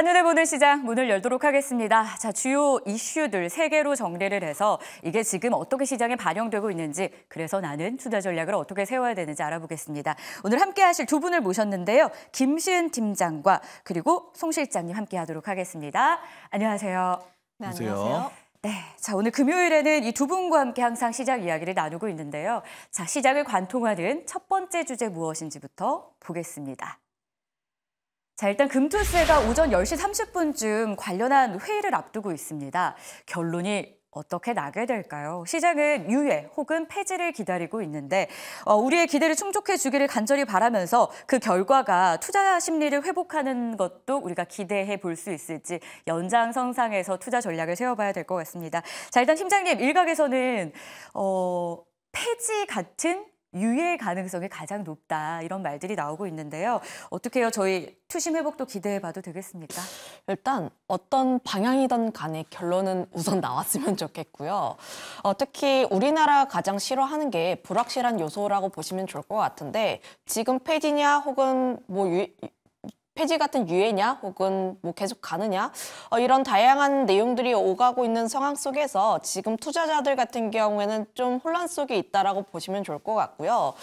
한눈에 보는 시장 문을 열도록 하겠습니다. 자, 주요 이슈들 3개로 정리를 해서 이게 지금 어떻게 시장에 반영되고 있는지, 그래서 나는 투자 전략을 어떻게 세워야 되는지 알아보겠습니다. 오늘 함께 하실 두 분을 모셨는데요. 김시은 팀장과 그리고 송 실장님 함께 하도록 하겠습니다. 안녕하세요. 네, 안녕하세요. 네, 자, 오늘 금요일에는 이 두 분과 함께 항상 시장 이야기를 나누고 있는데요. 자, 시장을 관통하는 첫 번째 주제 무엇인지부터 보겠습니다. 자, 일단 금투세가 오전 10시 30분쯤 관련한 회의를 앞두고 있습니다. 결론이 어떻게 나게 될까요? 시장은 유예 혹은 폐지를 기다리고 있는데 우리의 기대를 충족해 주기를 간절히 바라면서 그 결과가 투자 심리를 회복하는 것도 우리가 기대해 볼 수 있을지 연장선상에서 투자 전략을 세워봐야 될 것 같습니다. 자, 일단 팀장님, 일각에서는 폐지 같은 유예 가능성이 가장 높다, 이런 말들이 나오고 있는데요. 어떻게 해요? 저희 투심 회복도 기대해봐도 되겠습니까? 일단 어떤 방향이든 간에 결론은 우선 나왔으면 좋겠고요. 특히 우리나라가 가장 싫어하는 게 불확실한 요소라고 보시면 좋을 것 같은데, 지금 폐지냐 혹은 폐지 같은 유예냐 혹은 계속 가느냐, 이런 다양한 내용들이 오가고 있는 상황 속에서 지금 투자자들 같은 경우에는 좀 혼란 속에 있다라고 보시면 좋을 것 같고요.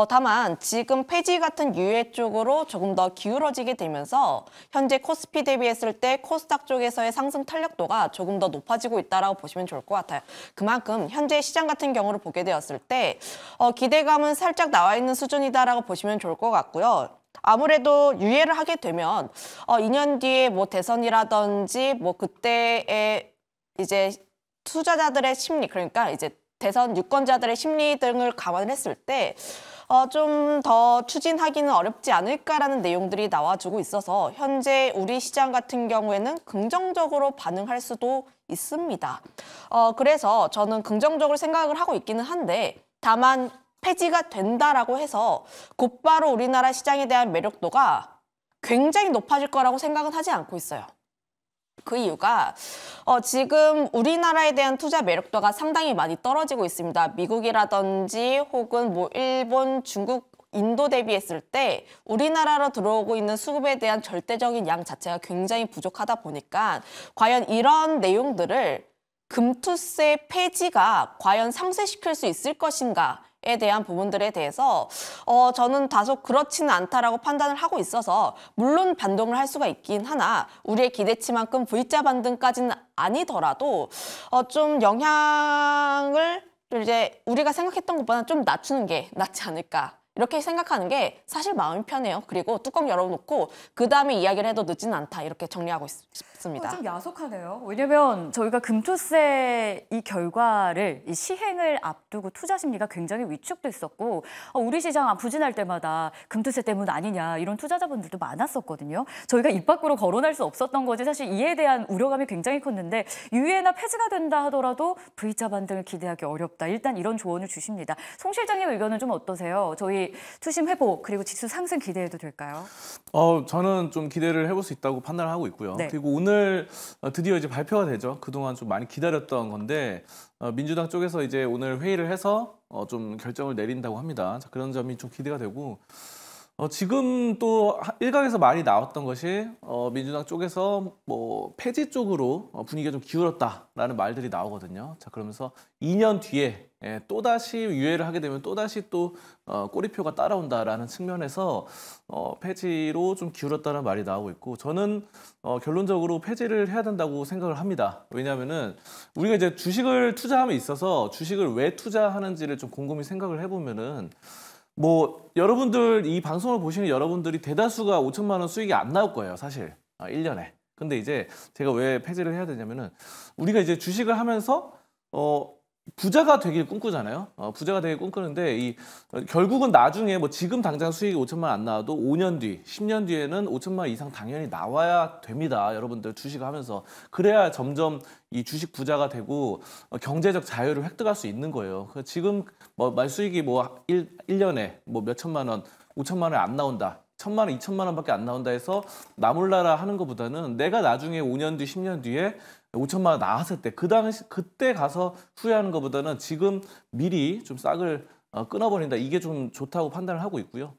다만 지금 폐지 같은 유예 쪽으로 조금 더 기울어지게 되면서 현재 코스피 대비했을 때 코스닥 쪽에서의 상승 탄력도가 조금 더 높아지고 있다라고 보시면 좋을 것 같아요. 그만큼 현재 시장 같은 경우를 보게 되었을 때 기대감은 살짝 나와 있는 수준이다라고 보시면 좋을 것 같고요. 아무래도 유예를 하게 되면 2년 뒤에 대선이라든지 그때의 이제 투자자들의 심리, 그러니까 이제 대선 유권자들의 심리 등을 감안을 했을 때 좀 더 추진하기는 어렵지 않을까라는 내용들이 나와주고 있어서 현재 우리 시장 같은 경우에는 긍정적으로 반응할 수도 있습니다. 그래서 저는 긍정적으로 생각을 하고 있기는 한데, 다만 폐지가 된다라고 해서 곧바로 우리나라 시장에 대한 매력도가 굉장히 높아질 거라고 생각은 하지 않고 있어요. 그 이유가 지금 우리나라에 대한 투자 매력도가 상당히 많이 떨어지고 있습니다. 미국이라든지 혹은 일본, 중국, 인도 대비했을 때 우리나라로 들어오고 있는 수급에 대한 절대적인 양 자체가 굉장히 부족하다 보니까 과연 이런 내용들을 금투세 폐지가 과연 상쇄시킬 수 있을 것인가 에 대한 부분들에 대해서 저는 다소 그렇지는 않다라고 판단을 하고 있어서, 물론 반등을 할 수가 있긴 하나 우리의 기대치만큼 V자 반등까지는 아니더라도 좀 영향을 이제 우리가 생각했던 것보다는 좀 낮추는 게 낫지 않을까, 이렇게 생각하는 게 사실 마음이 편해요. 그리고 뚜껑 열어놓고 그 다음에 이야기를 해도 늦진 않다, 이렇게 정리하고 싶습니다. 좀 야속하네요. 왜냐면 저희가 금투세 이 결과를, 이 시행을 앞두고 투자 심리가 굉장히 위축됐었고 우리 시장 부진할 때마다 금투세 때문 아니냐, 이런 투자자분들도 많았었거든요. 저희가 입 밖으로 거론할 수 없었던 거지 사실 이에 대한 우려감이 굉장히 컸는데, 유예나 폐지가 된다 하더라도 V자 반등을 기대하기 어렵다. 일단 이런 조언을 주십니다. 송 실장님 의견은 좀 어떠세요? 저희 투심 회복 그리고 지수 상승 기대해도 될까요? 저는 좀 기대를 해볼 수 있다고 판단을 하고 있고요. 네. 그리고 오늘 드디어 이제 발표가 되죠. 그동안 좀 많이 기다렸던 건데 민주당 쪽에서 이제 오늘 회의를 해서 좀 결정을 내린다고 합니다. 자, 그런 점이 좀 기대가 되고, 지금 또 일각에서 많이 나왔던 것이 민주당 쪽에서 폐지 쪽으로 분위기가 좀 기울었다라는 말들이 나오거든요. 자, 그러면서 2년 뒤에 또다시 유예를 하게 되면 또다시 또 꼬리표가 따라온다라는 측면에서 폐지로 좀 기울었다는 말이 나오고 있고, 저는 결론적으로 폐지를 해야 된다고 생각을 합니다. 왜냐하면은 우리가 이제 주식을 투자함에 있어서 주식을 왜 투자하는지를 좀 곰곰이 생각을 해보면은, 여러분들 이 방송을 보시는 여러분들이 대다수가 5천만 원 수익이 안 나올 거예요, 사실 1년에. 근데 이제 제가 왜 폐지를 해야 되냐면은, 우리가 이제 주식을 하면서 부자가 되길 꿈꾸잖아요. 부자가 되길 꿈꾸는데 결국은 나중에 지금 당장 수익이 5천만 원 안 나와도 5년 뒤, 10년 뒤에는 5천만 원 이상 당연히 나와야 됩니다. 여러분들 주식을 하면서. 그래야 점점 이 주식 부자가 되고 경제적 자유를 획득할 수 있는 거예요. 지금 말수익이 1년에 몇 천만 원, 5천만 원이 안 나온다, 1천만 원, 2천만 원밖에 안 나온다 해서 나몰라라 하는 것보다는 내가 나중에 5년 뒤, 10년 뒤에 5천만 원 나왔을 때 그때 가서 후회하는 것보다는 지금 미리 좀 싹을 끊어버린다, 이게 좀 좋다고 판단을 하고 있고요.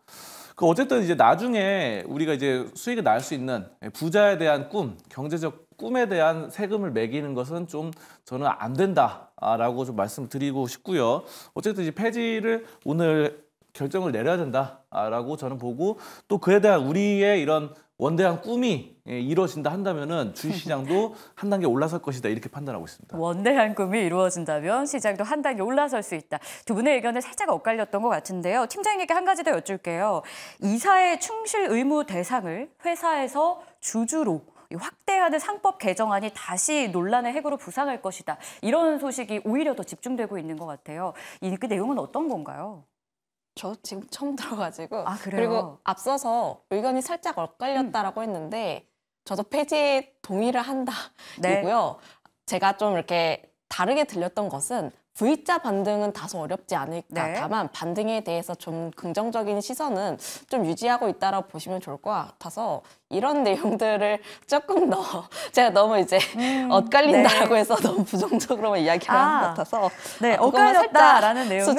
어쨌든 이제 나중에 우리가 이제 수익이 날 수 있는 부자에 대한 꿈, 경제적 꿈에 대한 세금을 매기는 것은 좀 저는 안 된다라고 좀 말씀드리고 싶고요. 어쨌든 이제 폐지를 오늘 결정을 내려야 된다라고 저는 보고 또 그에 대한 우리의 이런 원대한 꿈이 이루어진다 한다면은 주식시장도 한 단계 올라설 것이다 이렇게 판단하고 있습니다. 원대한 꿈이 이루어진다면 시장도 한 단계 올라설 수 있다. 두 분의 의견을 살짝 엇갈렸던 것 같은데요. 팀장님께 한 가지 더 여쭐게요. 이사의 충실 의무 대상을 회사에서 주주로 확대하는 상법 개정안이 다시 논란의 핵으로 부상할 것이다. 이런 소식이 오히려 더 집중되고 있는 것 같아요. 그 내용은 어떤 건가요? 저 지금 처음 들어가지고 아, 그래요? 그리고 앞서서 의견이 살짝 엇갈렸다라고 했는데 저도 폐지에 동의를 한다이고요. 제가 좀 이렇게 다르게 들렸던 것은 V자 반등은 다소 어렵지 않을까. 네. 다만 반등에 대해서 좀 긍정적인 시선은 좀 유지하고 있다라고 보시면 좋을 것 같아서 이런 내용들을 조금 더 제가 너무 이제 엇갈린다라고 네. 해서 너무 부정적으로만 이야기를 하는 것 같아서 네, 그것만 엇갈렸다라는 내용은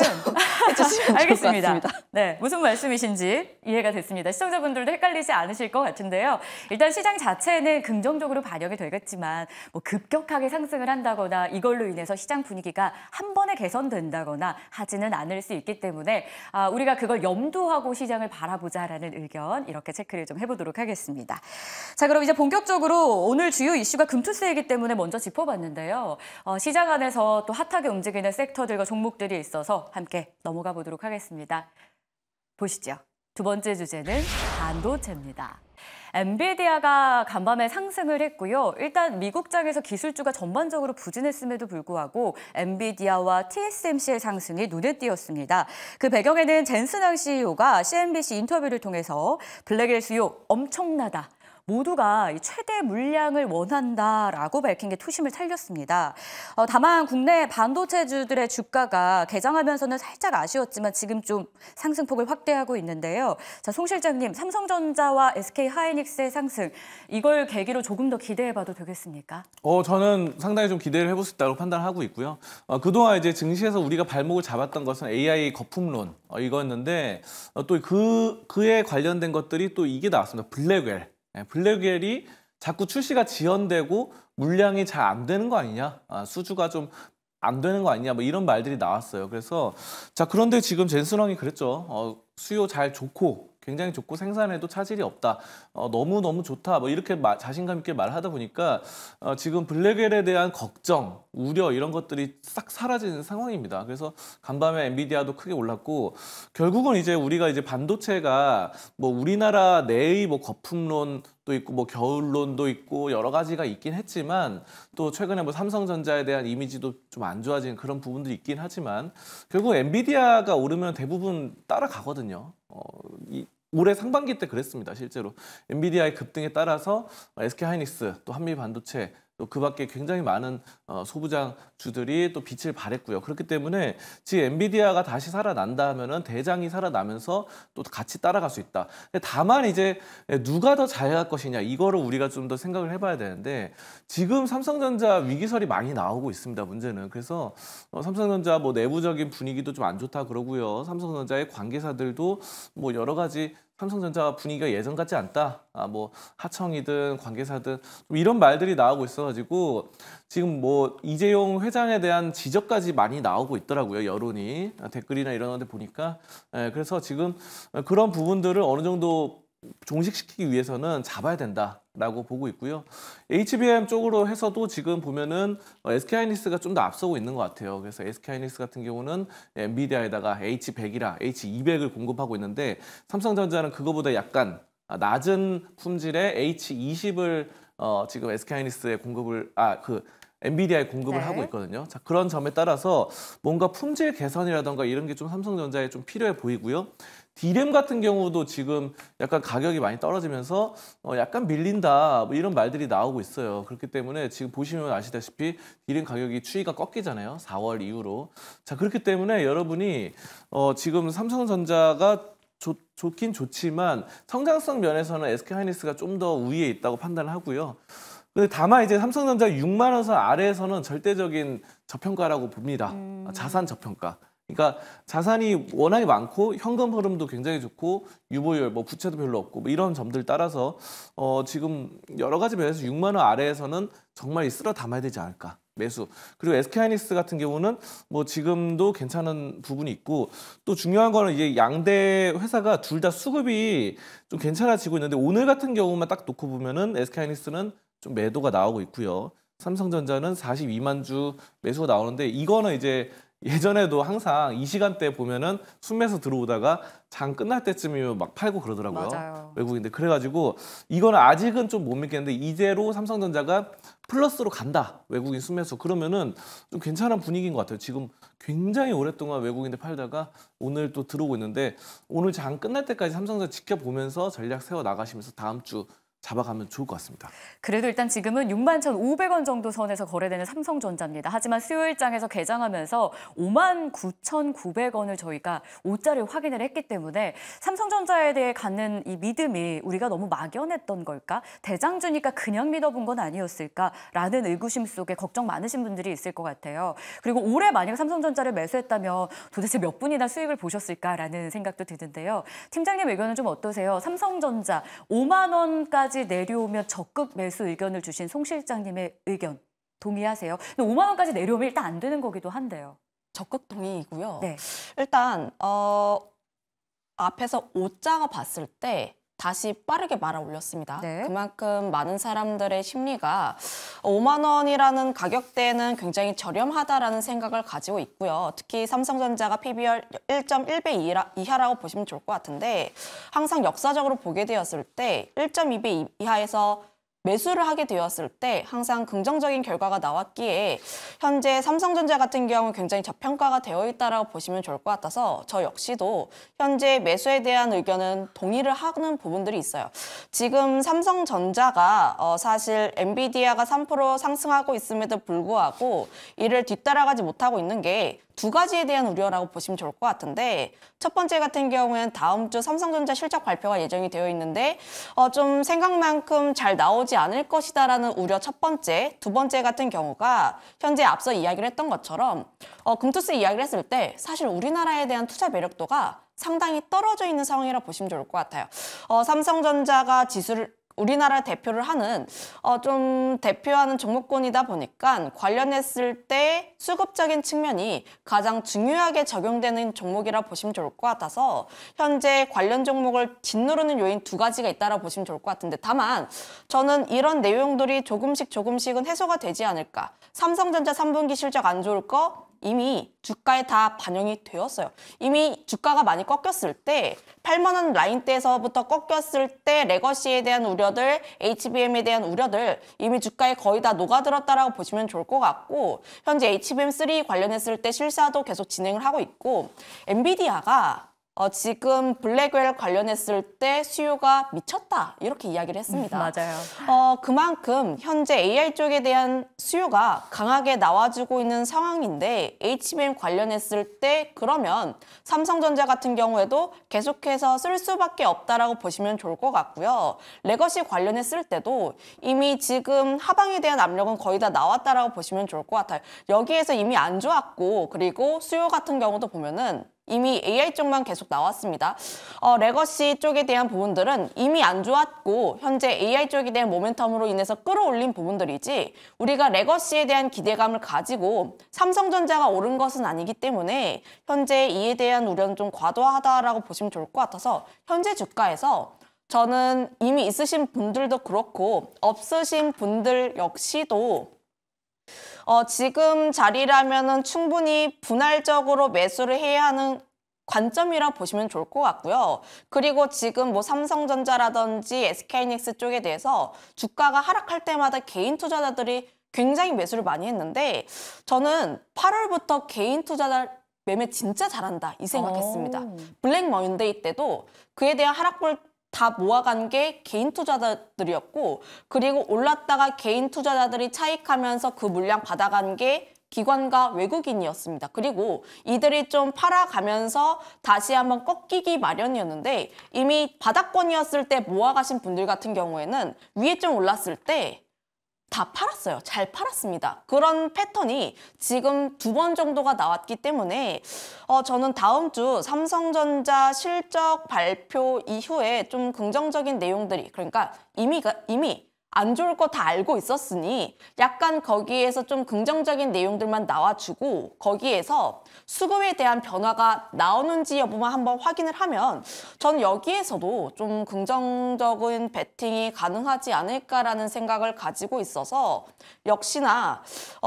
해주시면 좋을 알겠습니다. 것 같습니다. 네, 무슨 말씀이신지 이해가 됐습니다. 시청자분들도 헷갈리지 않으실 것 같은데요. 일단 시장 자체는 긍정적으로 반영이 되겠지만 뭐 급격하게 상승을 한다거나 이걸로 인해서 시장 분위기가 한 번에 개선된다거나 하지는 않을 수 있기 때문에 우리가 그걸 염두하고 시장을 바라보자라는 의견 이렇게 체크를 좀 해보도록 하겠습니다. 자, 그럼 이제 본격적으로 오늘 주요 이슈가 금투세이기 때문에 먼저 짚어봤는데요. 시장 안에서 또 핫하게 움직이는 섹터들과 종목들이 있어서 함께 넘어가 보도록 하겠습니다. 보시죠. 두 번째 주제는 반도체입니다. 엔비디아가 간밤에 상승을 했고요. 일단 미국장에서 기술주가 전반적으로 부진했음에도 불구하고 엔비디아와 TSMC의 상승이 눈에 띄었습니다. 그 배경에는 젠슨 CEO가 CNBC 인터뷰를 통해서 블랙엘 수요 엄청나다. 모두가 최대 물량을 원한다라고 밝힌 게 투심을 살렸습니다. 다만 국내 반도체주들의 주가가 개장하면서는 살짝 아쉬웠지만 지금 좀 상승폭을 확대하고 있는데요. 자, 송 실장님, 삼성전자와 SK하이닉스의 상승, 이걸 계기로 조금 더 기대해봐도 되겠습니까? 저는 상당히 좀 기대를 해볼 수 있다고 판단하고 있고요. 그동안 이제 증시에서 우리가 발목을 잡았던 것은 AI 거품론 이거였는데 또 그에 관련된 것들이 또 이게 나왔습니다. 블랙웰. 블랙웰이 자꾸 출시가 지연되고 물량이 잘 안 되는 거 아니냐, 수주가 좀 안 되는 거 아니냐, 뭐 이런 말들이 나왔어요. 그래서 자, 그런데 지금 젠슨왕이 그랬죠. 수요 잘 좋고 굉장히 좋고 생산에도 차질이 없다. 너무너무 좋다. 뭐 이렇게 자신감 있게 말하다 보니까 지금 블랙웰에 대한 걱정, 우려 이런 것들이 싹 사라지는 상황입니다. 그래서 간밤에 엔비디아도 크게 올랐고 결국은 이제 우리가 이제 반도체가 뭐 우리나라 내의 뭐 거품론도 있고 뭐 겨울론도 있고 여러 가지가 있긴 했지만 또 최근에 뭐 삼성전자에 대한 이미지도 좀 안 좋아진 그런 부분도 있긴 하지만 결국 엔비디아가 오르면 대부분 따라가거든요. 올해 상반기 때 그랬습니다. 실제로 엔비디아의 급등에 따라서 SK하이닉스 또 한미반도체 또 그밖에 굉장히 많은 소부장주들이 또 빛을 발했고요. 그렇기 때문에 지금 엔비디아가 다시 살아난다 하면은 대장이 살아나면서 또 같이 따라갈 수 있다. 다만 이제 누가 더 잘할 것이냐 이거를 우리가 좀 더 생각을 해봐야 되는데 지금 삼성전자 위기설이 많이 나오고 있습니다. 문제는 그래서 삼성전자 뭐 내부적인 분위기도 좀 안 좋다 그러고요. 삼성전자의 관계사들도 뭐 여러 가지 삼성전자 분위기가 예전 같지 않다. 뭐 하청이든 관계사든 이런 말들이 나오고 있어가지고 지금 뭐 이재용 회장에 대한 지적까지 많이 나오고 있더라고요. 여론이 댓글이나 이런 데 보니까 그래서 지금 그런 부분들을 어느 정도 종식시키기 위해서는 잡아야 된다라고 보고 있고요. HBM 쪽으로 해서도 지금 보면은 SK하이닉스가 좀 더 앞서고 있는 것 같아요. 그래서 SK하이닉스 같은 경우는 엔비디아에다가 H100이라 H200을 공급하고 있는데 삼성전자는 그거보다 약간 낮은 품질의 H20을 지금 SK하이닉스에 공급을 엔비디아에 공급을 네. 하고 있거든요. 자, 그런 점에 따라서 뭔가 품질 개선이라던가 이런 게 좀 삼성전자에 좀 필요해 보이고요. D램 같은 경우도 지금 약간 가격이 많이 떨어지면서 약간 밀린다 뭐 이런 말들이 나오고 있어요. 그렇기 때문에 지금 보시면 아시다시피 D램 가격이 추이가 꺾이잖아요. 4월 이후로. 자, 그렇기 때문에 여러분이 지금 삼성전자가 좋긴 좋지만 성장성 면에서는 SK하이닉스가 좀 더 우위에 있다고 판단을 하고요. 근데 다만 이제 삼성전자 6만 원 선 아래에서는 절대적인 저평가라고 봅니다. 자산 저평가. 그러니까 자산이 워낙에 많고 현금 흐름도 굉장히 좋고 유보율, 뭐 부채도 별로 없고 뭐 이런 점들 따라서 지금 여러 가지 면에서 6만 원 아래에서는 정말 쓸어 담아야 되지 않을까. 매수. 그리고 SK하이닉스 같은 경우는 뭐 지금도 괜찮은 부분이 있고 또 중요한 거는 이제 양대 회사가 둘 다 수급이 좀 괜찮아지고 있는데 오늘 같은 경우만 딱 놓고 보면은 SK하이닉스는 좀 매도가 나오고 있고요. 삼성전자는 42만 주 매수가 나오는데 이거는 이제 예전에도 항상 이 시간대 보면은 순매수 들어오다가 장 끝날 때쯤이면 막 팔고 그러더라고요. 맞아요. 외국인들. 그래가지고 이거는 아직은 좀 못 믿겠는데 이대로 삼성전자가 플러스로 간다. 외국인 순매수. 그러면은 좀 괜찮은 분위기인 것 같아요. 지금 굉장히 오랫동안 외국인들 팔다가 오늘 또 들어오고 있는데 오늘 장 끝날 때까지 삼성전자 지켜보면서 전략 세워 나가시면서 다음 주 잡아가면 좋을 것 같습니다. 그래도 일단 지금은 6만 1,500원 정도 선에서 거래되는 삼성전자입니다. 하지만 수요일장에서 개장하면서 5만 9,900원을 저희가 오자를 확인을 했기 때문에 삼성전자에 대해 갖는 이 믿음이 우리가 너무 막연했던 걸까? 대장주니까 그냥 믿어본 건 아니었을까라는 의구심 속에 걱정 많으신 분들이 있을 것 같아요. 그리고 올해 만약 삼성전자를 매수했다면 도대체 몇 분이나 수익을 보셨을까라는 생각도 드는데요. 팀장님 의견은 좀 어떠세요? 삼성전자 5만 원까지 내려오면 적극 매수 의견을 주신 송 실장님의 의견 동의하세요? 근데 5만 원까지 내려오면 일단 안 되는 거기도 한데요. 적극 동의이고요. 네. 일단 앞에서 오자가 봤을 때 다시 빠르게 말아 올렸습니다. 네. 그만큼 많은 사람들의 심리가 5만 원이라는 가격대는 굉장히 저렴하다라는 생각을 가지고 있고요. 특히 삼성전자가 PBR 1.1배 이하라고 보시면 좋을 것 같은데 항상 역사적으로 보게 되었을 때 1.2배 이하에서 매수를 하게 되었을 때 항상 긍정적인 결과가 나왔기에 현재 삼성전자 같은 경우는 굉장히 저평가가 되어 있다고 보시면 좋을 것 같아서 저 역시도 현재 매수에 대한 의견은 동의를 하는 부분들이 있어요. 지금 삼성전자가 사실 엔비디아가 3% 상승하고 있음에도 불구하고 이를 뒤따라가지 못하고 있는 게 두 가지에 대한 우려라고 보시면 좋을 것 같은데 첫 번째 같은 경우에는 다음 주 삼성전자 실적 발표가 예정이 되어 있는데 좀 생각만큼 잘 나오지 않을 것이다라는 우려 첫 번째, 두 번째 같은 경우가 현재 앞서 이야기를 했던 것처럼 금투스 이야기를 했을 때 사실 우리나라에 대한 투자 매력도가 상당히 떨어져 있는 상황이라 보시면 좋을 것 같아요. 삼성전자가 우리나라 대표를 하는 좀 대표하는 종목군이다 보니까 관련했을 때 수급적인 측면이 가장 중요하게 적용되는 종목이라 보시면 좋을 것 같아서 현재 관련 종목을 짓누르는 요인 두 가지가 있다고 보시면 좋을 것 같은데 다만 저는 이런 내용들이 조금씩은 해소가 되지 않을까. 삼성전자 3분기 실적 안 좋을 거 이미 주가에 다 반영이 되었어요. 이미 주가가 많이 꺾였을 때 8만 원 라인대에서부터 꺾였을 때 레거시에 대한 우려들, HBM에 대한 우려들 이미 주가에 거의 다 녹아들었다라고 보시면 좋을 것 같고 현재 HBM3 관련했을 때 실사도 계속 진행을 하고 있고 엔비디아가 지금 블랙웰 관련했을 때 수요가 미쳤다 이렇게 이야기를 했습니다. 맞아요. 그만큼 현재 AI 쪽에 대한 수요가 강하게 나와주고 있는 상황인데 HBM 관련했을 때 그러면 삼성전자 같은 경우에도 계속해서 쓸 수밖에 없다라고 보시면 좋을 것 같고요. 레거시 관련했을 때도 이미 지금 하방에 대한 압력은 거의 다 나왔다라고 보시면 좋을 것 같아요. 여기에서 이미 안 좋았고 그리고 수요 같은 경우도 보면은 이미 AI 쪽만 계속 나왔습니다. 레거시 쪽에 대한 부분들은 이미 안 좋았고 현재 AI 쪽에 대한 모멘텀으로 인해서 끌어올린 부분들이지 우리가 레거시에 대한 기대감을 가지고 삼성전자가 오른 것은 아니기 때문에 현재 이에 대한 우려는 좀 과도하다라고 보시면 좋을 것 같아서 현재 주가에서 저는 이미 있으신 분들도 그렇고 없으신 분들 역시도 지금 자리라면은 충분히 분할적으로 매수를 해야 하는 관점이라 보시면 좋을 것 같고요. 그리고 지금 뭐 삼성전자라든지 SK하이닉스 쪽에 대해서 주가가 하락할 때마다 개인 투자자들이 굉장히 매수를 많이 했는데 저는 8월부터 개인 투자자 매매 진짜 잘한다 이 생각했습니다. 블랙 먼데이 때도 그에 대한 하락을 다 모아간 게 개인 투자자들이었고 그리고 올랐다가 개인 투자자들이 차익하면서 그 물량 받아간 게 기관과 외국인이었습니다. 그리고 이들이 좀 팔아가면서 다시 한번 꺾이기 마련이었는데 이미 바닥권이었을 때 모아가신 분들 같은 경우에는 위에 좀 올랐을 때 다 팔았어요. 잘 팔았습니다. 그런 패턴이 지금 2번 정도가 나왔기 때문에 저는 다음 주 삼성전자 실적 발표 이후에 좀 긍정적인 내용들이, 그러니까 이미 안 좋을 거 다 알고 있었으니 약간 거기에서 좀 긍정적인 내용들만 나와주고 거기에서 수급에 대한 변화가 나오는지 여부만 한번 확인을 하면 전 여기에서도 좀 긍정적인 베팅이 가능하지 않을까라는 생각을 가지고 있어서 역시나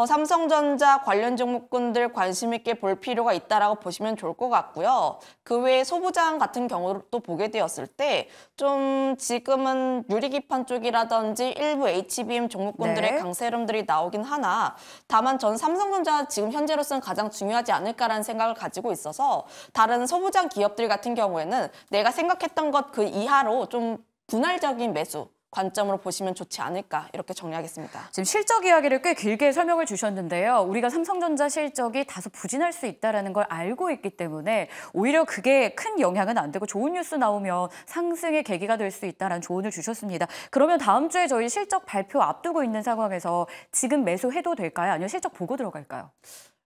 삼성전자 관련 종목군들 관심 있게 볼 필요가 있다라고 보시면 좋을 것 같고요. 그 외에 소부장 같은 경우를 또 보게 되었을 때 좀 지금은 유리기판 쪽이라든지 일부 HBM 종목군들의 네. 강세 흐름들이 나오긴 하나 다만 전 삼성전자 지금 현재로서는 가장 중요하지 않을까라는 생각을 가지고 있어서 다른 소부장 기업들 같은 경우에는 내가 생각했던 것 그 이하로 좀 분할적인 매수 관점으로 보시면 좋지 않을까 이렇게 정리하겠습니다. 지금 실적 이야기를 꽤 길게 설명을 주셨는데요. 우리가 삼성전자 실적이 다소 부진할 수 있다는 걸 알고 있기 때문에 오히려 그게 큰 영향은 안 되고 좋은 뉴스 나오면 상승의 계기가 될 수 있다는 조언을 주셨습니다. 그러면 다음 주에 저희 실적 발표 앞두고 있는 상황에서 지금 매수해도 될까요? 아니면 실적 보고 들어갈까요?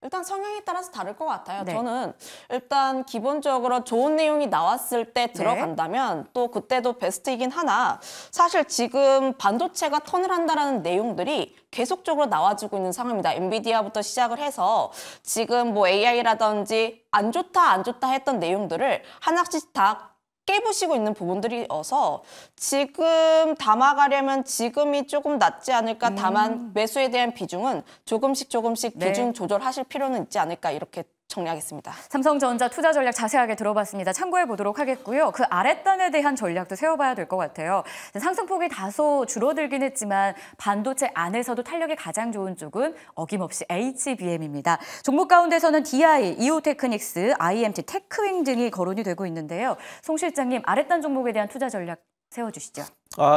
일단 성향에 따라서 다를 것 같아요. 네. 저는 일단 기본적으로 좋은 내용이 나왔을 때 들어간다면 또 그때도 베스트이긴 하나 사실 지금 반도체가 턴을 한다라는 내용들이 계속적으로 나와주고 있는 상황입니다. 엔비디아부터 시작을 해서 지금 뭐 AI라든지 안 좋다 했던 내용들을 하나씩 다 깨부시고 있는 부분들이어서 지금 담아가려면 지금이 조금 낫지 않을까. 다만 매수에 대한 비중은 조금씩 네. 비중 조절하실 필요는 있지 않을까 이렇게 정리하겠습니다. 삼성전자 투자 전략 자세하게 들어봤습니다. 참고해 보도록 하겠고요. 그 아랫단에 대한 전략도 세워봐야 될 것 같아요. 상승폭이 다소 줄어들긴 했지만 반도체 안에서도 탄력이 가장 좋은 쪽은 어김없이 HBM입니다. 종목 가운데서는 DI, 이오테크닉스, IMT, 테크윙 등이 거론이 되고 있는데요. 송 실장님, 아랫단 종목에 대한 투자 전략 세워주시죠.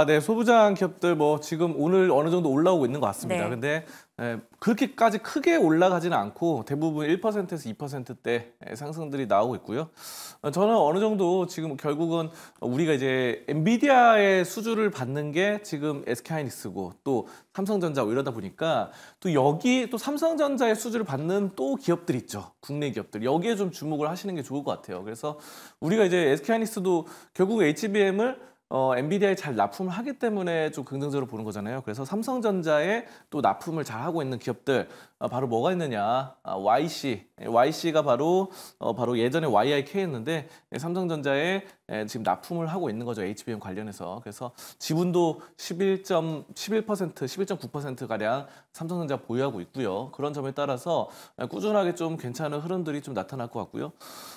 네. 소부장 기업들 뭐 지금 오늘 어느 정도 올라오고 있는 것 같습니다. 네. 근데 그렇게까지 크게 올라가지는 않고 대부분 1%에서 2%대 상승들이 나오고 있고요. 저는 어느 정도 지금 결국은 우리가 이제 엔비디아의 수주를 받는 게 지금 SK하이닉스고 또 삼성전자 이러다 보니까 또 여기 또 삼성전자의 수주를 받는 또 기업들 있죠. 국내 기업들. 여기에 좀 주목을 하시는 게 좋을 것 같아요. 그래서 우리가 이제 SK하이닉스도 결국 HBM을 엔비디아에 잘 납품을 하기 때문에 좀 긍정적으로 보는 거잖아요. 그래서 삼성전자에 또 납품을 잘 하고 있는 기업들 바로 뭐가 있느냐? YC가 바로 예전에 YIK였는데 삼성전자에 지금 납품을 하고 있는 거죠. HBM 관련해서. 그래서 지분도 11% 가량 삼성전자 보유하고 있고요. 그런 점에 따라서 꾸준하게 좀 괜찮은 흐름들이 좀 나타날 것 같고요.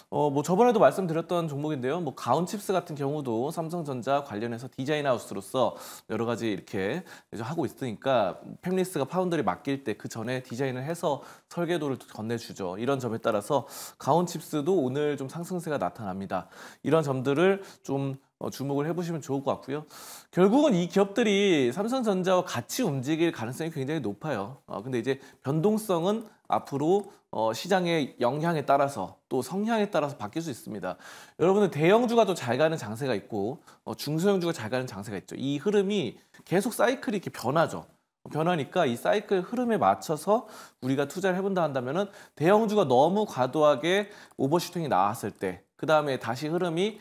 뭐 저번에도 말씀드렸던 종목인데요. 뭐 가온칩스 같은 경우도 삼성전자 관련해서 디자인 하우스로서 여러 가지 이렇게 하고 있으니까 팹리스가 파운드리 맡길 때 그 전에 디자인을 해서 설계도를 건네주죠. 이런 점에 따라서 가온칩스도 오늘 좀 상승세가 나타납니다. 이런 점들을 좀 주목을 해보시면 좋을 것 같고요. 결국은 이 기업들이 삼성전자와 같이 움직일 가능성이 굉장히 높아요. 근데 이제 변동성은 앞으로 시장의 영향에 따라서 또 성향에 따라서 바뀔 수 있습니다. 여러분들 대형주가 또 잘 가는 장세가 있고 중소형주가 잘 가는 장세가 있죠. 이 흐름이 계속 사이클이 이렇게 변하죠. 변하니까 이 사이클 흐름에 맞춰서 우리가 투자를 해본다 한다면은 대형주가 너무 과도하게 오버슈팅이 나왔을 때, 그 다음에 다시 흐름이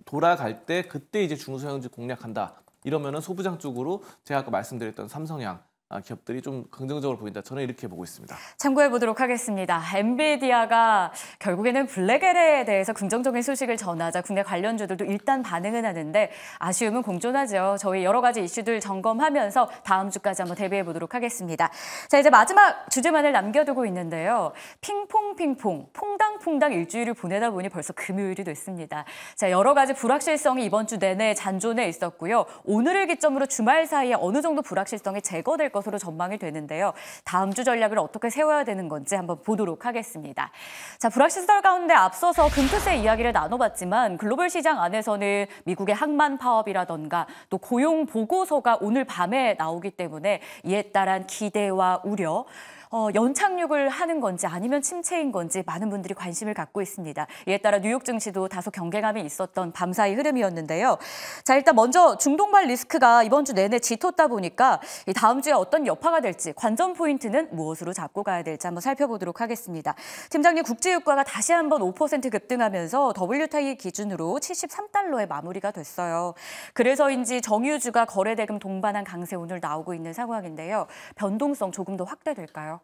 돌아갈 때 그때 이제 중소형주 공략한다. 이러면은 소부장 쪽으로 제가 아까 말씀드렸던 삼성향 기업들이 좀 긍정적으로 보인다. 저는 이렇게 보고 있습니다. 참고해 보도록 하겠습니다. 엔비디아가 결국에는 블랙엘에 대해서 긍정적인 소식을 전하자 국내 관련주들도 일단 반응은 하는데 아쉬움은 공존하죠. 저희 여러 가지 이슈들 점검하면서 다음 주까지 한번 대비해 보도록 하겠습니다. 자, 이제 마지막 주제만을 남겨두고 있는데요. 핑퐁, 퐁당퐁당 일주일을 보내다 보니 벌써 금요일이 됐습니다. 자, 여러 가지 불확실성이 이번 주 내내 잔존해 있었고요. 오늘을 기점으로 주말 사이에 어느 정도 불확실성이 제거될 것으로 전망이 되는데요. 다음 주 전략을 어떻게 세워야 되는 건지 한번 보도록 하겠습니다. 자, 불확실성 가운데 앞서서 금투세 이야기를 나눠봤지만 글로벌 시장 안에서는 미국의 항만 파업이라던가 또 고용 보고서가 오늘 밤에 나오기 때문에 이에 따른 기대와 우려, 연착륙을 하는 건지 아니면 침체인 건지 많은 분들이 관심을 갖고 있습니다. 이에 따라 뉴욕 증시도 다소 경계감이 있었던 밤사이 흐름이었는데요. 자, 일단 먼저 중동발 리스크가 이번 주 내내 짙었다 보니까 이 다음 주에 어떤 여파가 될지 관전 포인트는 무엇으로 잡고 가야 될지 한번 살펴보도록 하겠습니다. 팀장님, 국제유가가 다시 한번 5% 급등하면서 WTI 기준으로 73달러에 마무리가 됐어요. 그래서인지 정유주가 거래대금 동반한 강세 오늘 나오고 있는 상황인데요. 변동성 조금 더 확대될까요?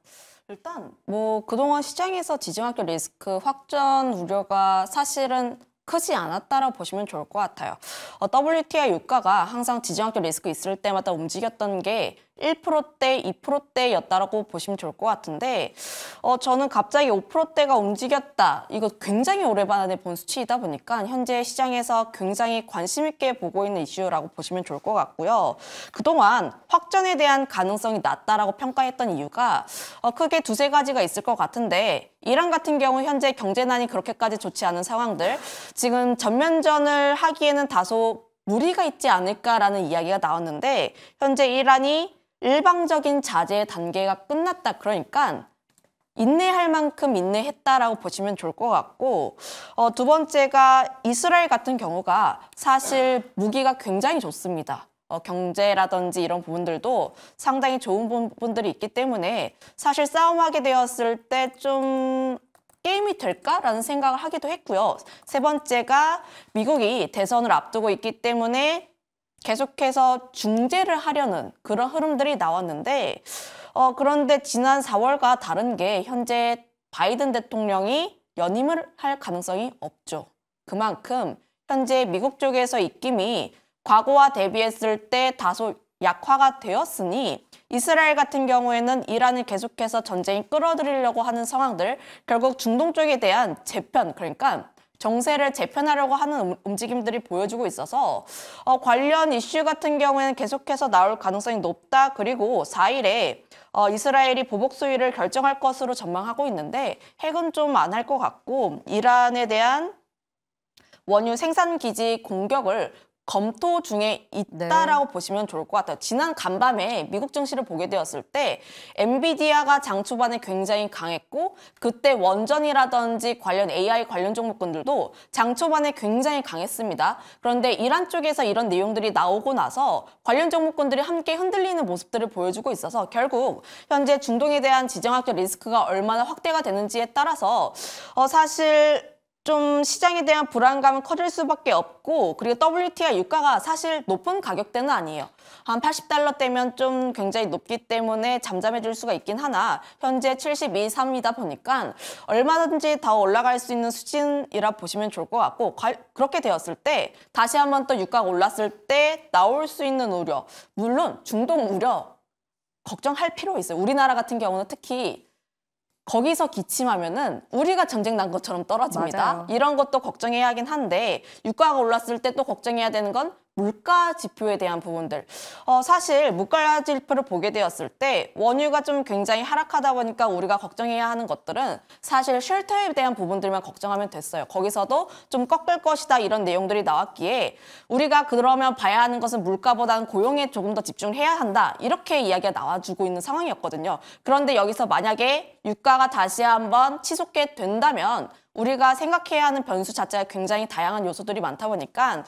일단 그동안 시장에서 지정학적 리스크 확전 우려가 사실은 크지 않았다라고 보시면 좋을 것 같아요. WTI 유가가 항상 지정학적 리스크 있을 때마다 움직였던 게 1%대, 2%대였다라고 보시면 좋을 것 같은데 저는 갑자기 5%대가 움직였다. 이거 굉장히 오랜만에 본 수치이다 보니까 현재 시장에서 굉장히 관심 있게 보고 있는 이슈라고 보시면 좋을 것 같고요. 그동안 확전에 대한 가능성이 낮다라고 평가했던 이유가 크게 두세 가지가 있을 것 같은데 이란 같은 경우 현재 경제난이 그렇게까지 좋지 않은 상황들 지금 전면전을 하기에는 다소 무리가 있지 않을까라는 이야기가 나왔는데 현재 이란이 일방적인 자제 단계가 끝났다. 그러니까 인내할 만큼 인내했다라고 보시면 좋을 것 같고 두 번째가 이스라엘 같은 경우가 사실 무기가 굉장히 좋습니다. 경제라든지 이런 부분들도 상당히 좋은 부분들이 있기 때문에 사실 싸움하게 되었을 때 좀 게임이 될까라는 생각을 하기도 했고요. 세 번째가 미국이 대선을 앞두고 있기 때문에 계속해서 중재를 하려는 그런 흐름들이 나왔는데 그런데 지난 4월과 다른 게 현재 바이든 대통령이 연임을 할 가능성이 없죠. 그만큼 현재 미국 쪽에서 입김이 과거와 대비했을 때 다소 약화가 되었으니 이스라엘 같은 경우에는 이란을 계속해서 전쟁이 끌어들이려고 하는 상황들 결국 중동 쪽에 대한 재편 그러니까 정세를 재편하려고 하는 움직임들이 보여주고 있어서 관련 이슈 같은 경우에는 계속해서 나올 가능성이 높다. 그리고 4일에 이스라엘이 보복 수위를 결정할 것으로 전망하고 있는데 핵은 좀 안 할 것 같고 이란에 대한 원유 생산 기지 공격을 검토 중에 있다라고 보시면 좋을 것 같아요. 지난 간밤에 미국 증시를 보게 되었을 때 엔비디아가 장 초반에 굉장히 강했고 그때 원전이라든지 관련 AI 관련 종목군들도 장 초반에 굉장히 강했습니다. 그런데 이란 쪽에서 이런 내용들이 나오고 나서 관련 종목군들이 함께 흔들리는 모습들을 보여주고 있어서 결국 현재 중동에 대한 지정학적 리스크가 얼마나 확대가 되는지에 따라서 사실 좀 시장에 대한 불안감은 커질 수밖에 없고 그리고 WTI 유가가 사실 높은 가격대는 아니에요. 한 80달러대면 좀 굉장히 높기 때문에 잠잠해질 수가 있긴 하나 현재 72.3이다 보니까 얼마든지 더 올라갈 수 있는 수준이라 보시면 좋을 것 같고 그렇게 되었을 때 다시 한번 또 유가가 올랐을 때 나올 수 있는 우려 물론 중동 우려 걱정할 필요 있어요. 우리나라 같은 경우는 특히 거기서 기침하면은 우리가 전쟁 난 것처럼 떨어집니다. 맞아요. 이런 것도 걱정해야 하긴 한데 유가가 올랐을 때 또 걱정해야 되는 건 물가 지표에 대한 부분들. 사실 물가 지표를 보게 되었을 때 원유가 좀 굉장히 하락하다 보니까 우리가 걱정해야 하는 것들은 사실 쉘터에 대한 부분들만 걱정하면 됐어요. 거기서도 좀 꺾을 것이다 이런 내용들이 나왔기에 우리가 그러면 봐야 하는 것은 물가보다는 고용에 조금 더 집중을 해야 한다. 이렇게 이야기가 나와주고 있는 상황이었거든요. 그런데 여기서 만약에 유가가 다시 한번 치솟게 된다면 우리가 생각해야 하는 변수 자체가 굉장히 다양한 요소들이 많다 보니까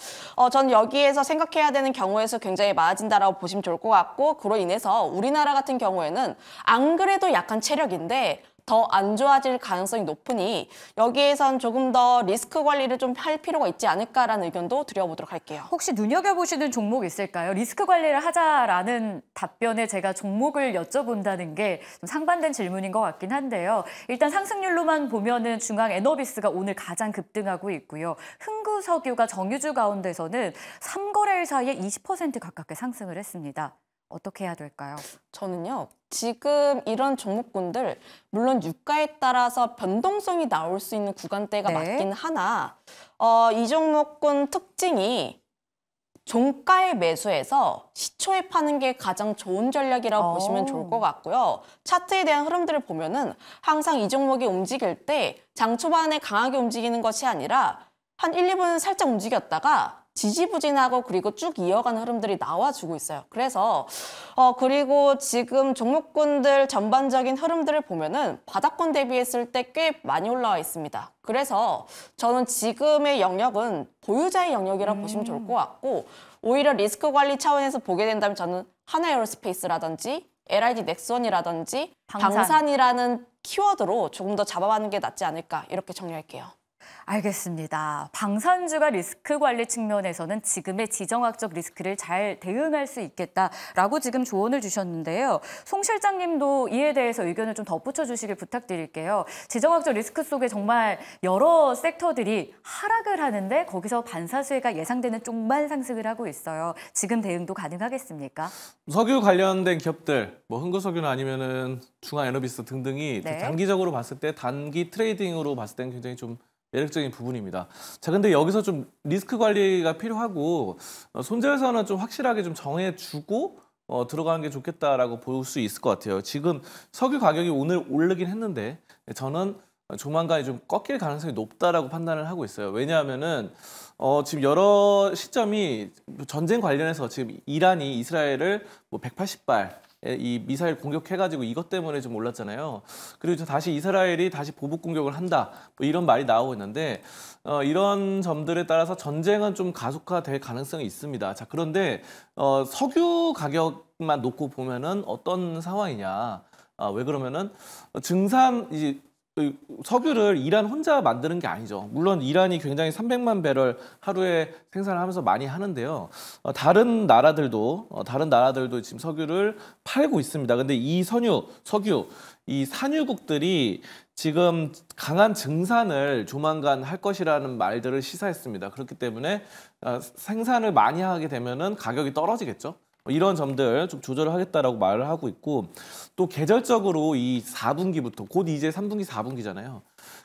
전 여기에서 생각해야 되는 경우에서 굉장히 많아진다라고 보시면 좋을 것 같고 그로 인해서 우리나라 같은 경우에는 안 그래도 약한 체력인데 더 안 좋아질 가능성이 높으니 여기에선 조금 더 리스크 관리를 좀 할 필요가 있지 않을까라는 의견도 드려보도록 할게요. 혹시 눈여겨보시는 종목 있을까요? 리스크 관리를 하자라는 답변에 제가 종목을 여쭤본다는 게 좀 상반된 질문인 것 같긴 한데요. 일단 상승률로만 보면은 중앙 에너비스가 오늘 가장 급등하고 있고요. 흥구석유가 정유주 가운데서는 3거래일 사이에 20% 가깝게 상승을 했습니다. 어떻게 해야 될까요? 저는요. 지금 이런 종목군들 물론 유가에 따라서 변동성이 나올 수 있는 구간대가 네. 맞긴 하나 이 종목군 특징이 종가에 매수해서 시초에 파는 게 가장 좋은 전략이라고 보시면 좋을 것 같고요. 차트에 대한 흐름들을 보면은 항상 이 종목이 움직일 때 장 초반에 강하게 움직이는 것이 아니라 한 1, 2분 살짝 움직였다가 지지부진하고 그리고 쭉 이어가는 흐름들이 나와주고 있어요. 그래서 그리고 지금 종목군들 전반적인 흐름들을 보면은 바닥권 대비했을 때 꽤 많이 올라와 있습니다. 그래서 저는 지금의 영역은 보유자의 영역이라고 보시면 좋을 것 같고 오히려 리스크 관리 차원에서 보게 된다면 저는 하나에어로스페이스라든지 LIG 넥스원이라든지 방산이라는 키워드로 조금 더 잡아가는 게 낫지 않을까 이렇게 정리할게요. 알겠습니다. 방산주가 리스크 관리 측면에서는 지금의 지정학적 리스크를 잘 대응할 수 있겠다라고 지금 조언을 주셨는데요. 송 실장님도 이에 대해서 의견을 좀 덧붙여 주시길 부탁드릴게요. 지정학적 리스크 속에 정말 여러 섹터들이 하락을 하는데 거기서 반사수혜가 예상되는 쪽만 상승을 하고 있어요. 지금 대응도 가능하겠습니까? 석유 관련된 기업들, 뭐 흥구석유나 아니면은 중화에너비스 등등이 네. 단기적으로 봤을 때 단기 트레이딩으로 봤을 때는 굉장히 좀 매력적인 부분입니다. 자, 근데 여기서 좀 리스크 관리가 필요하고 손절선은 좀 확실하게 좀 정해주고 들어가는 게 좋겠다라고 볼 수 있을 것 같아요. 지금 석유 가격이 오늘 오르긴 했는데 저는 조만간 좀 꺾일 가능성이 높다라고 판단을 하고 있어요. 왜냐하면은 지금 여러 시점이 전쟁 관련해서 지금 이란이 이스라엘을 뭐 180발 이 미사일 공격해가지고 이것 때문에 좀 올랐잖아요. 그리고 다시 이스라엘이 다시 보복 공격을 한다. 뭐 이런 말이 나오고 있는데 이런 점들에 따라서 전쟁은 좀 가속화될 가능성이 있습니다. 자, 그런데 석유 가격만 놓고 보면은 어떤 상황이냐? 왜 그러면은 이제 석유를 이란 혼자 만드는 게 아니죠. 물론 이란이 굉장히 300만 배럴 하루에 생산을 하면서 많이 하는데요. 다른 나라들도 지금 석유를 팔고 있습니다. 근데 이 석유, 이 산유국들이 지금 강한 증산을 조만간 할 것이라는 말들을 시사했습니다. 그렇기 때문에 생산을 많이 하게 되면은 가격이 떨어지겠죠. 이런 점들 좀 조절을 하겠다라고 말을 하고 있고 또 계절적으로 이 4분기부터 곧 이제 3분기, 4분기잖아요.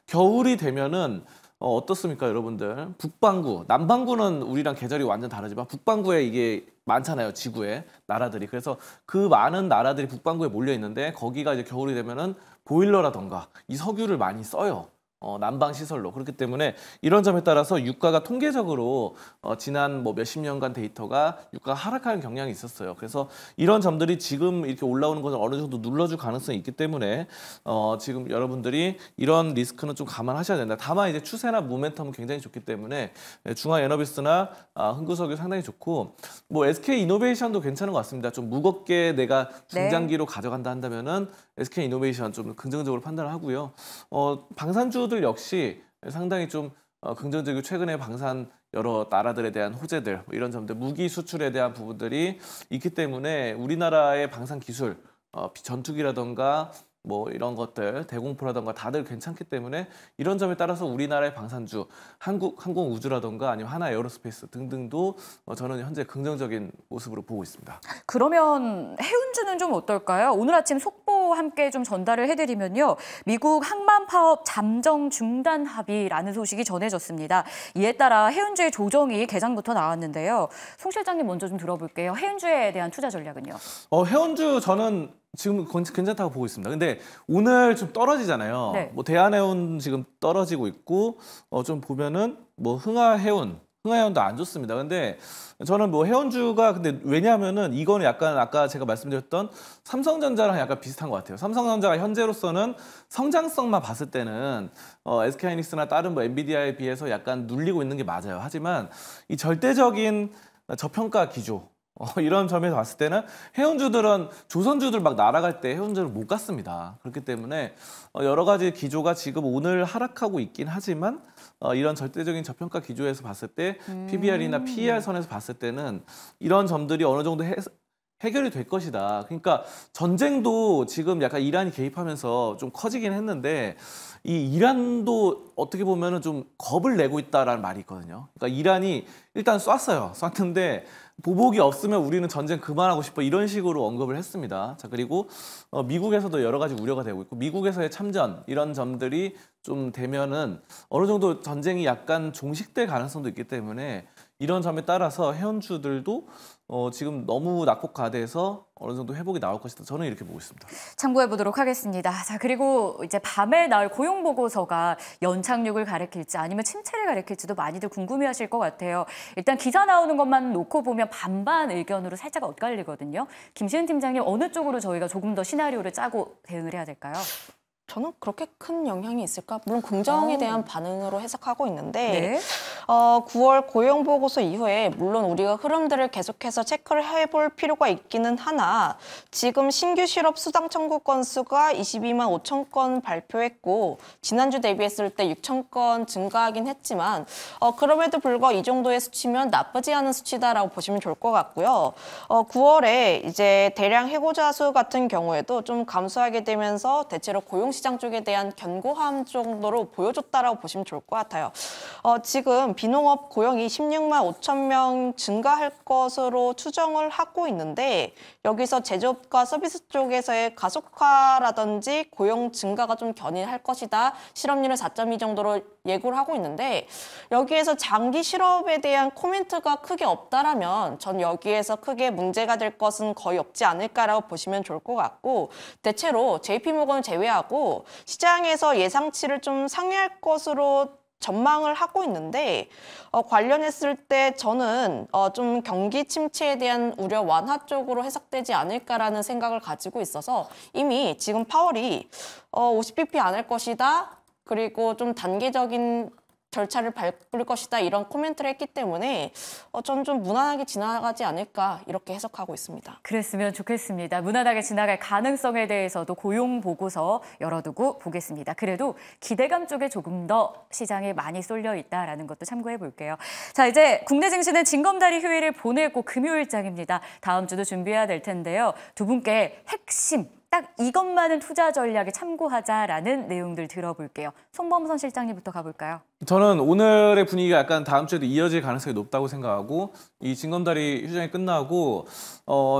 겨울이 되면은 어떻습니까, 여러분들? 북반구, 남반구는 우리랑 계절이 완전 다르지만 북반구에 이게 많잖아요, 지구에 나라들이. 그래서 그 많은 나라들이 북반구에 몰려 있는데 거기가 이제 겨울이 되면은 보일러라던가 이 석유를 많이 써요. 난방 시설로. 그렇기 때문에 이런 점에 따라서 유가가 통계적으로 지난 뭐 몇십 년간 데이터가 유가가 하락하는 경향이 있었어요. 그래서 이런 점들이 지금 이렇게 올라오는 것을 어느 정도 눌러줄 가능성이 있기 때문에 지금 여러분들이 이런 리스크는 좀 감안하셔야 된다. 다만 이제 추세나 모멘텀은 굉장히 좋기 때문에 중화에너비스나 흥구석유 상당히 좋고 뭐 SK이노베이션도 괜찮은 것 같습니다. 좀 무겁게 내가 중장기로 가져간다 한다면은 SK이노베이션 좀 긍정적으로 판단을 하고요. 방산주들 역시 상당히 좀 긍정적이고 최근에 방산 여러 나라들에 대한 호재들 이런 점들 무기 수출에 대한 부분들이 있기 때문에 우리나라의 방산 기술 전투기라던가 뭐 이런 것들 대공포라던가 다들 괜찮기 때문에 이런 점에 따라서 우리나라의 방산주 항공우주라던가 아니면 하나에어로스페이스 등등도 저는 현재 긍정적인 모습으로 보고 있습니다. 그러면 해운주는 좀 어떨까요? 오늘 아침 속보 함께 좀 전달을 해드리면요. 미국 항만 파업 잠정 중단 합의라는 소식이 전해졌습니다. 이에 따라 해운주의 조정이 개장부터 나왔는데요. 송 실장님 먼저 좀 들어볼게요. 해운주에 대한 투자 전략은요? 해운주 저는 지금 괜찮다고 보고 있습니다. 근데 오늘 좀 떨어지잖아요. 네. 뭐 대한해운 지금 떨어지고 있고 좀 보면은 뭐 흥하해운도 안 좋습니다. 근데 저는 뭐 해운주가 근데 왜냐하면은 이거는 약간 아까 제가 말씀드렸던 삼성전자랑 약간 비슷한 것 같아요. 삼성전자가 현재로서는 성장성만 봤을 때는 SK하이닉스나 다른 뭐 엔비디아에 비해서 약간 눌리고 있는 게 맞아요. 하지만 이 절대적인 저평가 기조 이런 점에서 봤을 때는 해운주들은 조선주들 막 날아갈 때 해운주를 못 갔습니다. 그렇기 때문에 여러 가지 기조가 지금 오늘 하락하고 있긴 하지만 이런 절대적인 저평가 기조에서 봤을 때 PBR이나 PER 선에서 봤을 때는 이런 점들이 어느 정도 해결이 될 것이다. 그러니까 전쟁도 지금 약간 이란이 개입하면서 좀 커지긴 했는데 이 이란도 어떻게 보면은 좀 겁을 내고 있다라는 말이 있거든요. 그러니까 이란이 일단 쐈는데 보복이 없으면 우리는 전쟁 그만하고 싶어 이런 식으로 언급을 했습니다. 자, 그리고 미국에서도 여러 가지 우려가 되고 있고 미국에서의 참전 이런 점들이 좀 되면은 어느 정도 전쟁이 약간 종식될 가능성도 있기 때문에 이런 점에 따라서 회원주들도 지금 너무 낙폭과대해서 어느 정도 회복이 나올 것이다. 저는 이렇게 보고 있습니다. 참고해 보도록 하겠습니다. 자, 그리고 이제 밤에 나올 고용 보고서가 연착륙을 가리킬지 아니면 침체를 가리킬지도 많이들 궁금해하실 것 같아요. 일단 기사 나오는 것만 놓고 보면 반반 의견으로 살짝 엇갈리거든요. 김시은 팀장님, 어느 쪽으로 저희가 조금 더 시나리오를 짜고 대응을 해야 될까요? 저는 그렇게 큰 영향이 있을까? 물론 긍정에 대한 반응으로 해석하고 있는데 네. 9월 고용보고서 이후에 물론 우리가 흐름들을 계속해서 체크를 해볼 필요가 있기는 하나 지금 신규 실업 수당 청구 건수가 22만 5천 건 발표했고 지난주 대비했을 때 6천 건 증가하긴 했지만 그럼에도 불구하고 이 정도의 수치면 나쁘지 않은 수치다라고 보시면 좋을 것 같고요. 9월에 이제 대량 해고자 수 같은 경우에도 좀 감소하게 되면서 대체로 고용시장 쪽에 대한 견고함 정도로 보여줬다라고 보시면 좋을 것 같아요. 지금 비농업 고용이 16만 5천 명 증가할 것으로 추정을 하고 있는데 여기서 제조업과 서비스 쪽에서의 가속화라든지 고용 증가가 좀 견인할 것이다. 실업률은 4.2 정도로 예고를 하고 있는데 여기에서 장기 실업에 대한 코멘트가 크게 없다라면 전 여기에서 크게 문제가 될 것은 거의 없지 않을까라고 보시면 좋을 것 같고 대체로 JP모건을 제외하고 시장에서 예상치를 좀 상회할 것으로 전망을 하고 있는데 관련했을 때 저는 좀 경기 침체에 대한 우려 완화 쪽으로 해석되지 않을까라는 생각을 가지고 있어서 이미 지금 파월이 50bp 안 할 것이다. 그리고 좀 단계적인 절차를 밟을 것이다. 이런 코멘트를 했기 때문에 저는 좀 무난하게 지나가지 않을까 이렇게 해석하고 있습니다. 그랬으면 좋겠습니다. 무난하게 지나갈 가능성에 대해서도 고용 보고서 열어두고 보겠습니다. 그래도 기대감 쪽에 조금 더 시장에 많이 쏠려 있다라는 것도 참고해 볼게요. 자, 이제 국내 증시는 징검다리 휴일을 보내고 금요일장입니다. 다음 주도 준비해야 될 텐데요. 두 분께 핵심 딱 이것만은 투자 전략에 참고하자라는 내용들 들어볼게요. 송범선 실장님부터 가볼까요? 저는 오늘의 분위기가 약간 다음 주에도 이어질 가능성이 높다고 생각하고 이 징검다리 휴전이 끝나고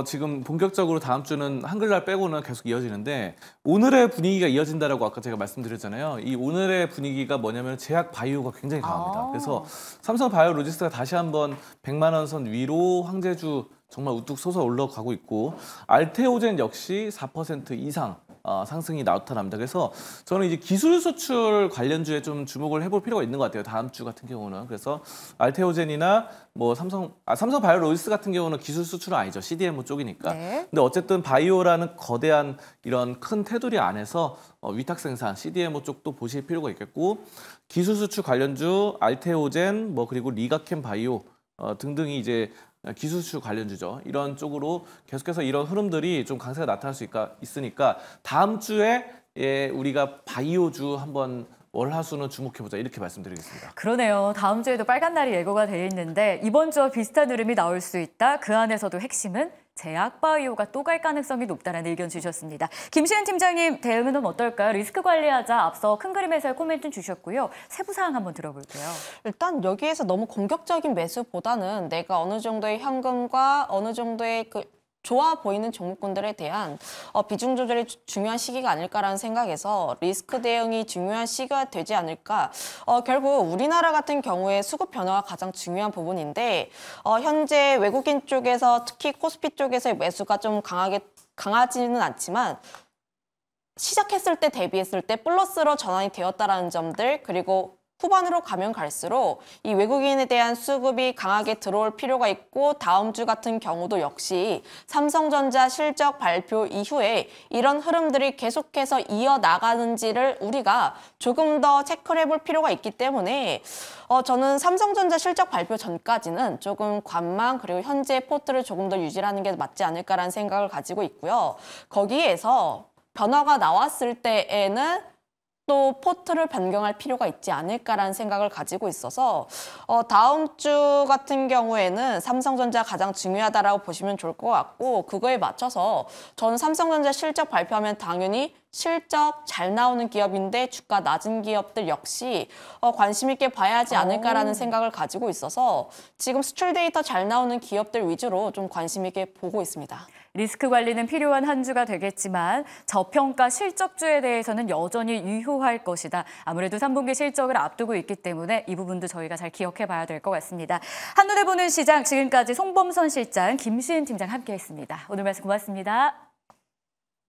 지금 본격적으로 다음 주는 한글날 빼고는 계속 이어지는데 오늘의 분위기가 이어진다라고 아까 제가 말씀드렸잖아요. 이 오늘의 분위기가 뭐냐면 제약 바이오가 굉장히 강합니다. 그래서 삼성 바이오로직스가 다시 한번 100만 원 선 위로 황제주 정말 우뚝 솟아 올라가고 있고 알테오젠 역시 4% 이상 상승이 나타납니다. 그래서 저는 이제 기술 수출 관련주에 좀 주목을 해볼 필요가 있는 것 같아요. 다음 주 같은 경우는. 그래서 알테오젠이나 뭐 삼성 바이오로직스 같은 경우는 기술 수출은 아니죠. CDMO 쪽이니까. 네. 근데 어쨌든 바이오라는 거대한 이런 큰 테두리 안에서 위탁 생산, CDMO 쪽도 보실 필요가 있겠고 기술 수출 관련주 알테오젠 뭐 그리고 리가캠 바이오 등등이 이제 기술 수출 관련주죠. 이런 쪽으로 계속해서 이런 흐름들이 좀 강세가 나타날 수 있으니까 다음 주에 우리가 바이오주 한번 월화수는 주목해보자 이렇게 말씀드리겠습니다. 그러네요. 다음 주에도 빨간 날이 예고가 되어 있는데 이번 주와 비슷한 흐름이 나올 수 있다. 그 안에서도 핵심은 제약 바이오가 또 갈 가능성이 높다는 의견 주셨습니다. 김시은 팀장님 대응은 어떨까요? 리스크 관리하자 앞서 큰 그림에서의 코멘트 주셨고요. 세부 사항 한번 들어볼게요. 일단 여기에서 너무 공격적인 매수보다는 내가 어느 정도의 현금과 어느 정도의 좋아 보이는 종목군들에 대한 비중 조절이 중요한 시기가 아닐까라는 생각에서 리스크 대응이 중요한 시기가 되지 않을까. 결국 우리나라 같은 경우에 수급 변화가 가장 중요한 부분인데 현재 외국인 쪽에서 특히 코스피 쪽에서의 매수가 좀 강하지는 않지만 시작했을 때 대비했을 때 플러스로 전환이 되었다라는 점들 그리고 후반으로 가면 갈수록 이 외국인에 대한 수급이 강하게 들어올 필요가 있고 다음 주 같은 경우도 역시 삼성전자 실적 발표 이후에 이런 흐름들이 계속해서 이어나가는지를 우리가 조금 더 체크를 해볼 필요가 있기 때문에 저는 삼성전자 실적 발표 전까지는 조금 관망 그리고 현재 포트를 조금 더 유지하는 게 맞지 않을까라는 생각을 가지고 있고요. 거기에서 변화가 나왔을 때에는 또 포트를 변경할 필요가 있지 않을까라는 생각을 가지고 있어서 다음 주 같은 경우에는 삼성전자 가장 중요하다라고 보시면 좋을 것 같고 그거에 맞춰서 저는 삼성전자 실적 발표하면 당연히 실적 잘 나오는 기업인데 주가 낮은 기업들 역시 관심 있게 봐야 하지 않을까라는 생각을 가지고 있어서 지금 수출 데이터 잘 나오는 기업들 위주로 좀 관심 있게 보고 있습니다. 리스크 관리는 필요한 한 주가 되겠지만 저평가 실적주에 대해서는 여전히 유효할 것이다. 아무래도 3분기 실적을 앞두고 있기 때문에 이 부분도 저희가 잘 기억해 봐야 될 것 같습니다. 한눈에 보는 시장, 지금까지 송범선 실장, 김시은 팀장 함께했습니다. 오늘 말씀 고맙습니다.